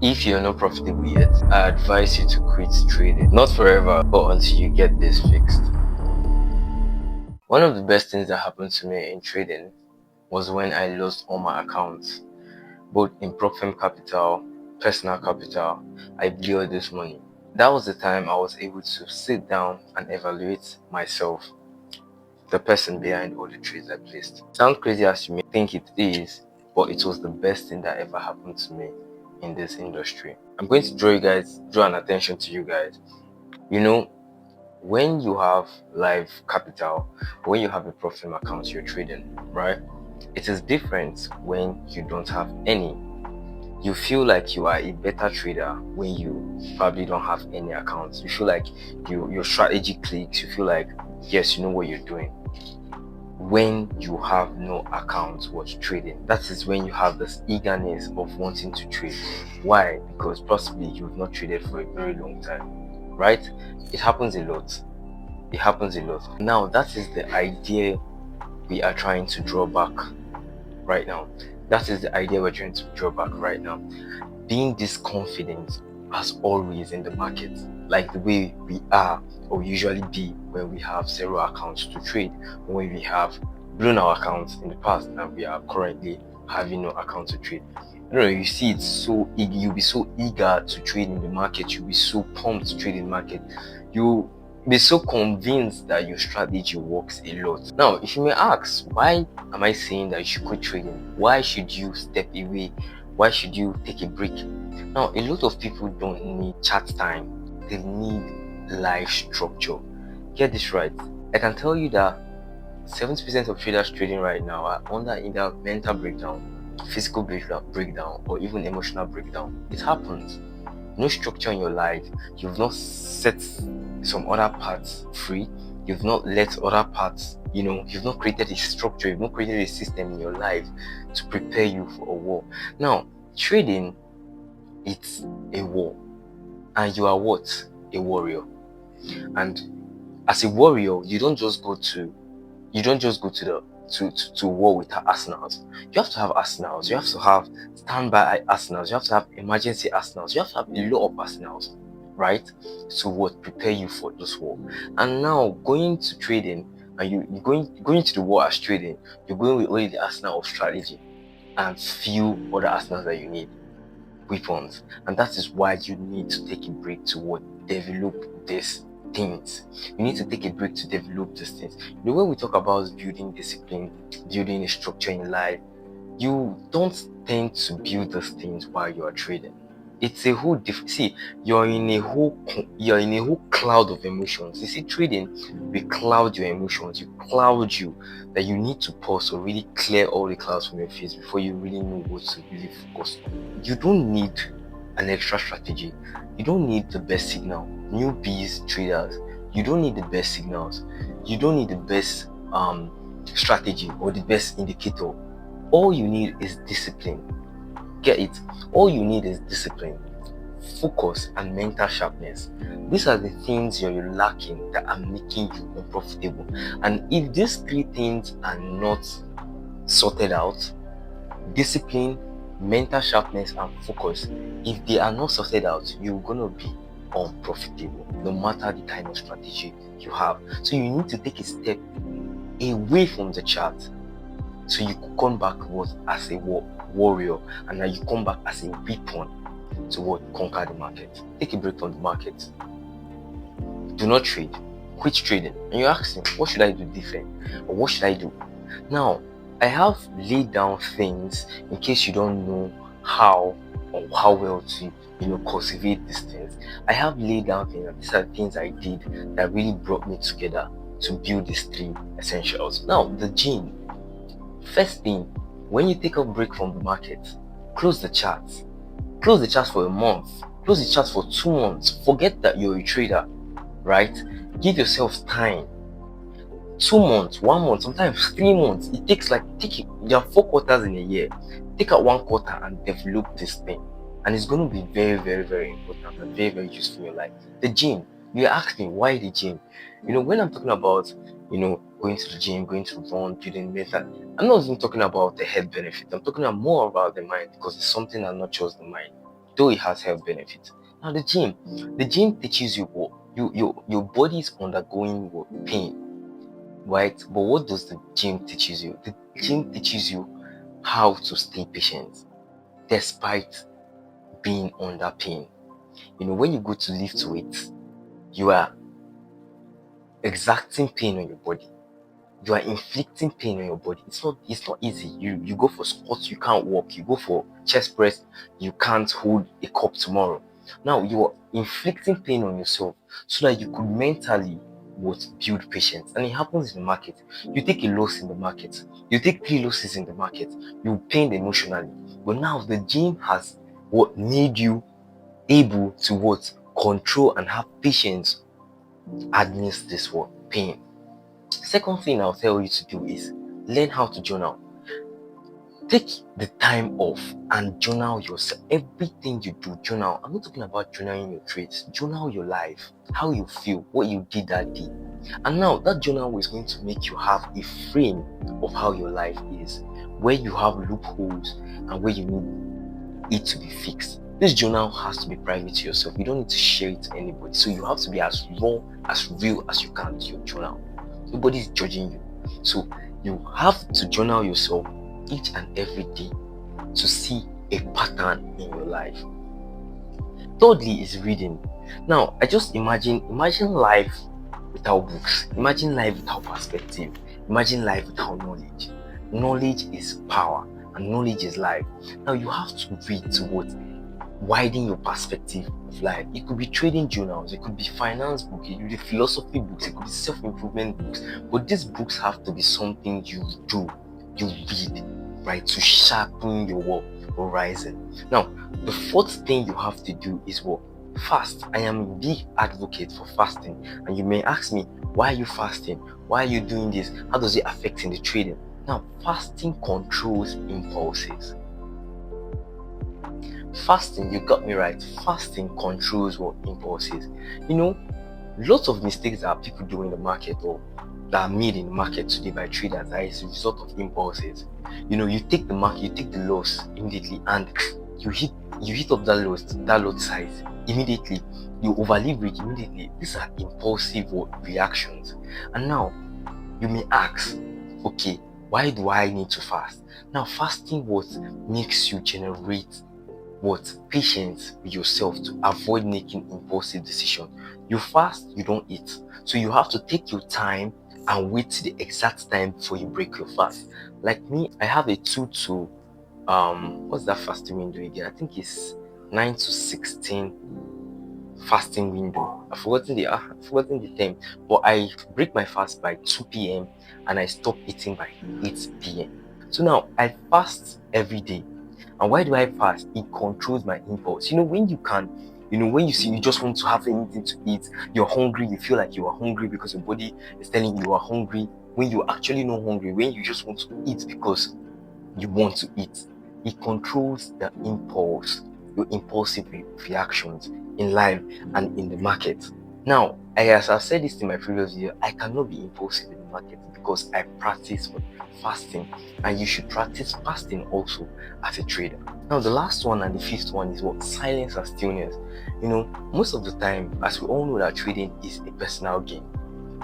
If you're not profitable yet, I advise you to quit trading. Not forever, but until you get this fixed. One of the best things that happened to me in trading was when I lost all my accounts, both in profit capital, personal capital. I blew all this money. That was the time I was able to sit down and evaluate myself, the person behind all the trades I placed. Sound crazy as you may think it is, but it was the best thing that ever happened to me in this industry. I'm going to draw an attention to you guys. You know, when you have live capital, when you have a profit account you're trading, right? It is different when you don't have any. You feel like you are a better trader when you probably don't have any accounts. You feel like your strategy clicks. You feel like, yes, you know what you're doing. When you have no account what's trading, that is when you have this eagerness of wanting to trade. Why? Because possibly you've not traded for a very long time, right? It happens a lot. It happens a lot. Now that is the idea we are trying to draw back right now. That is the idea we're trying to draw back right now. Being this confident as always in the market, like the way we are or usually be when we have zero accounts to trade, when we have blown our accounts in the past and we are currently having no account to trade. I don't know, you see it's so eager, you'll be so eager to trade in the market, you'll be so pumped to trade in the market, you be so convinced that your strategy works a lot. Now, if you may ask, why am I saying that you should quit trading? Why should you step away? Why should you take a break? Now, a lot of people don't need chat time, they need life structure. Get this right. I can tell you that 70% of traders trading right now are under either mental breakdown, physical breakdown, or even emotional breakdown. It happens. No structure in your life. You've not set some other parts free. You've not let other parts, you've not created a structure, you've not created a system in your life to prepare you for a war. Now, trading, it's a war. And you are what? A warrior. And as a warrior, you don't just go to the to war with arsenals. You have to have arsenals. You have to have standby arsenals. You have to have emergency arsenals. You have to have a lot of arsenals, right? To what prepare you for this war. And now going to trading and you going to the war as trading, you're going with only the arsenal of strategy and few other arsenals that you need, weapons. And that is why you need to take a break to what develop these things. You need to take a break to develop these things. When we talk about building discipline, building a structure in life, you don't tend to build these things while you are trading. It's a whole different. See, you're in a whole cloud of emotions. You see, trading will cloud your emotions. You cloud you that you need to pause or really clear all the clouds from your face before you really know what to really focus on. You don't need an extra strategy. You don't need the best signal. Newbies traders, you don't need the best signals. You don't need the best strategy or the best indicator. All you need is discipline. Get it? All you need is discipline, focus, and mental sharpness. These are the things you're lacking that are making you unprofitable. And if these three things are not sorted out, discipline, mental sharpness, and focus, if they are not sorted out, you're gonna be unprofitable no matter the kind of strategy you have. So you need to take a step away from the chart so you could come back as a warrior, and now you come back as a weapon to conquer the market. Take a break from the market. Do not trade. Quit trading. And you're asking, what should I do different? Or what should I do? Now, I have laid down things in case you don't know how or how well to cultivate these things. I have laid down things, and these are things I did that really brought me together to build these three essentials. Now, the gene. First thing, when you take a break from the market, close the charts. Close the charts for a month. Close the charts for 2 months. Forget that you're a trader, right? Give yourself time. 2 months, 1 month, sometimes 3 months. It takes there are 4 quarters in a year. Take out 1 quarter and develop this thing. And it's going to be very, very, very important and very, very useful in your life. The gym. You ask me, why the gym? When I'm talking about, going to the gym, going to run, building mental, I'm not even talking about the health benefit. I'm talking more about the mind, because it's something that nurtures the mind. though it has health benefits. Now the gym teaches you what your body is undergoing what pain, right? But what does the gym teaches you? The gym teaches you how to stay patient despite being under pain. When you go to lift weights, you are exacting pain on your body. You are inflicting pain on your body. It's not easy. You go for squats, you can't walk. You go for chest press, you can't hold a cup tomorrow. Now you are inflicting pain on yourself so that you could mentally build patience. And it happens in the market. You take a loss in the market, you take 3 losses in the market, you pain emotionally. But now the gym has what made you able to control and have patience amidst this pain. Second thing I'll tell you to do is learn how to journal. Take the time off and journal yourself. Everything you do, journal. I'm not talking about journaling your traits. Journal your life, how you feel, what you did that day. And now that journal is going to make you have a frame of how your life is, where you have loopholes and where you need it to be fixed. This journal has to be private to yourself. You don't need to share it to anybody. So you have to be as raw, as real as you can to your journal. Nobody's judging you. So you have to journal yourself each and every day to see a pattern in your life. Thirdly is reading. Now, I just imagine life without books. Imagine life without perspective. Imagine life without knowledge. Knowledge is power and knowledge is life. Now you have to read to widen your perspective of life. It could be trading journals, it could be finance books, it could be philosophy books, it could be self-improvement books. But these books have to be something you read, right, to sharpen your horizon. Now, the fourth thing you have to do is fast. I am a big advocate for fasting. And you may ask me, why are you fasting? Why are you doing this? How does it affect in the trading? Now, fasting controls impulses. Fasting, you got me right. Fasting controls impulses. Lots of mistakes that people do in the market or that are made in the market today by traders are as a result of impulses. You take the market, you take the loss immediately, and you hit up that lot size immediately. You over leverage immediately. These are impulsive reactions. And now you may ask, okay, why do I need to fast? Now, fasting makes you generate patience with yourself to avoid making impulsive decisions. You fast, you don't eat. So you have to take your time and wait till the exact time before you break your fast. Like me, I have a 2 to what's that fasting window again? I think it's 9 to 16 fasting window. I've forgotten the time, but I break my fast by 2 p.m. and I stop eating by 8 p.m. So now I fast every day. And why do I fast? It controls my impulse. When you see you just want to have anything to eat, you're hungry, you feel like you are hungry because your body is telling you are hungry, when you're actually not hungry, when you just want to eat because you want to eat. It controls the impulse, your impulsive reactions in life and in the market. Now, as I've said this in my previous video, I cannot be impulsive in the market because I practice fasting, and you should practice fasting also as a trader. Now, the last one and the fifth one is silence and stillness. Most of the time, as we all know, that trading is a personal game.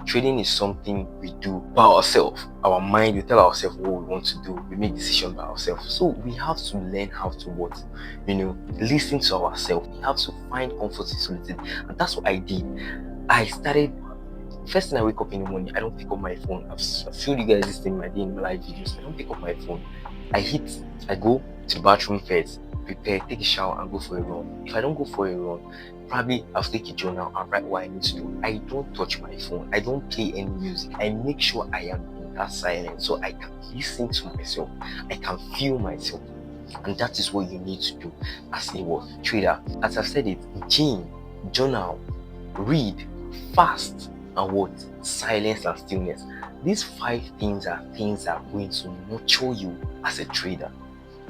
Trading is something we do by ourselves. Our mind, we tell ourselves what we want to do. We make decisions by ourselves. So we have to learn how to listen to ourselves. We have to find comfort in solitude. And that's what I did. I started, first thing I wake up in the morning, I don't pick up my phone. I've showed you guys this thing in my day in my live videos. I don't pick up my phone. I go to the bathroom first, prepare, take a shower, and go for a run. If I don't go for a run, probably I'll take a journal and write what I need to do. I don't touch my phone. I don't play any music. I make sure I am in that silence so I can listen to myself. I can feel myself. And that is what you need to do as a trader. As I've said it, gym, journal, read, fast, and silence and stillness. These 5 things are things that are going to nurture you as a trader.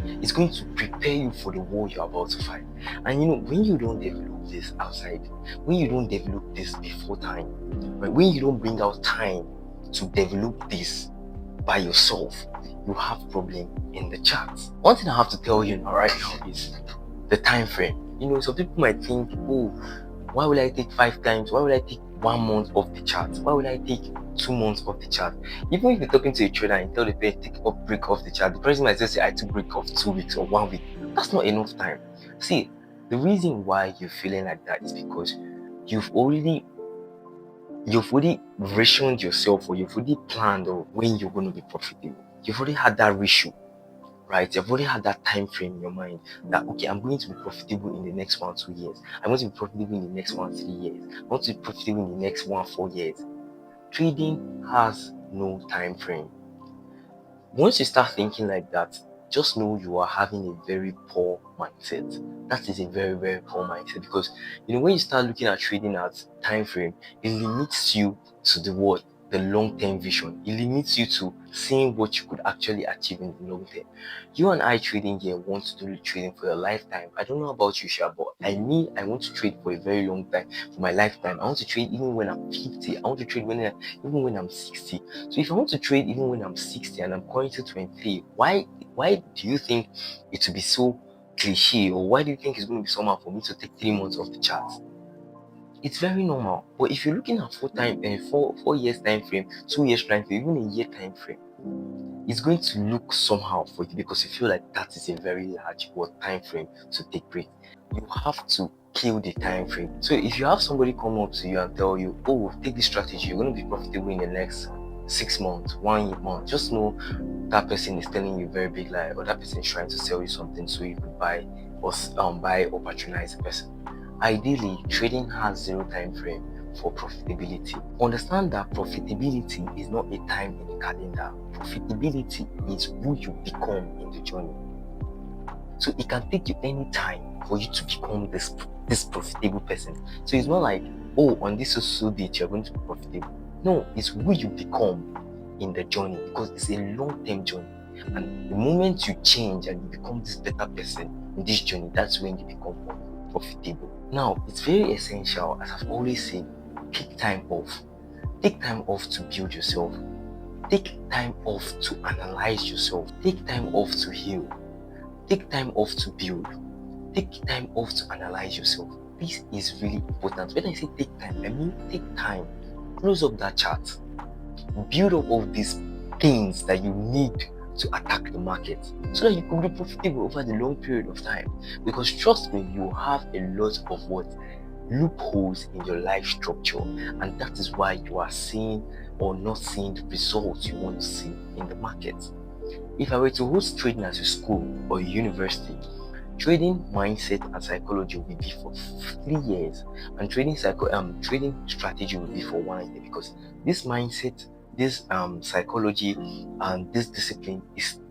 It's going to prepare you for the war you're about to fight. And when you don't develop this outside, when you don't develop this before time, when you don't bring out time to develop this by yourself, you have problem in the charts. One thing I have to tell you right now is the time frame. Some people might think, oh, why will I take 5 times? Why will I take 1 month off the chart? Why will I take 2 months off the chart? Even if you're talking to a trader and you tell the person take a break off the chart, the person might just say, I took break off 2 weeks or 1 week. That's not enough time. See, the reason why you're feeling like that is because you've already rationed yourself, or you've already planned on when you're going to be profitable. You've already had that ratio, right? You've already had that time frame in your mind that, okay, I'm going to be profitable in the next 1-2 years. I'm going to be profitable in the next 1-3 years. I want to be profitable in the next 1-4 years. Trading has no time frame. Once you start thinking like that, just know you are having a very poor mindset. That is a very, very poor mindset, because when you start looking at trading at time frame, it limits you to the long-term vision. It limits you to seeing what you could actually achieve in the long term. You and I trading here want to do trading for your lifetime. I don't know about you, Sha, but I want to trade for a very long time, for my lifetime. I want to trade even when I'm 50. I want to trade even when I'm 60. So if I want to trade even when I'm 60 and I'm currently 23, why do you think it will be so cliche, or why do you think it's going to be somehow for me to take 3 months off the charts? It's very normal. But if you're looking at 4 years time frame, 2 years time frame, even a year time frame, it's going to look somehow for you, because you feel like that is a very large time frame to take break. You have to kill the time frame. So if you have somebody come up to you and tell you, oh, take this strategy, you're going to be profitable in the next 6 months, 1 month, just know that person is telling you a very big lie, or that person is trying to sell you something so you could buy or patronize the person. Ideally, trading has zero time frame for profitability. Understand that profitability is not a time in the calendar. Profitability is who you become in the journey. So it can take you any time for you to become this profitable person. So it's not like, oh, on this so date you're going to be profitable. No, it's who you become in the journey, because it's a long-term journey. And the moment you change and you become this better person in this journey, that's when you become profitable. Now, it's very essential, as I've always said, take time off. Take time off to build yourself. Take time off to analyze yourself. Take time off to heal. Take time off to build. Take time off to analyze yourself. This is really important. When I say take time, I mean take time. Close up that chart. Build up all these things that you need to attack the market, so that you can be profitable over the long period of time. Because trust me, you have a lot of loopholes in your life structure, and that is why you are seeing or not seeing the results you want to see in the market. If I were to host trading as a school or a university, trading mindset and psychology will be for 3 years, and trading strategy will be for 1 year, because this mindset, this psychology, and this discipline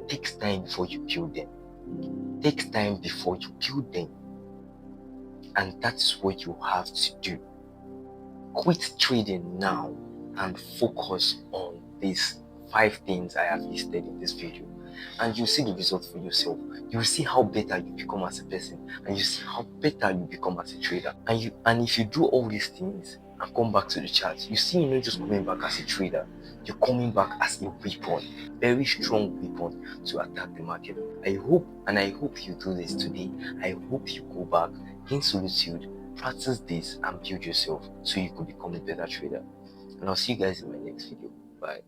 takes time before you build them. Takes time before you build them, and that's what you have to do. Quit trading now and focus on these 5 things I have listed in this video, and you see the results for yourself. You see how better you become as a person, and you see how better you become as a trader. And if you do all these things and come back to the chart, you see you're not just coming back as a trader, you're coming back as a weapon, very strong weapon to attack the market. I hope you do this today. I hope you go back, gain solitude, practice this, and build yourself so you could become a better trader. And I'll see you guys in my next video. Bye.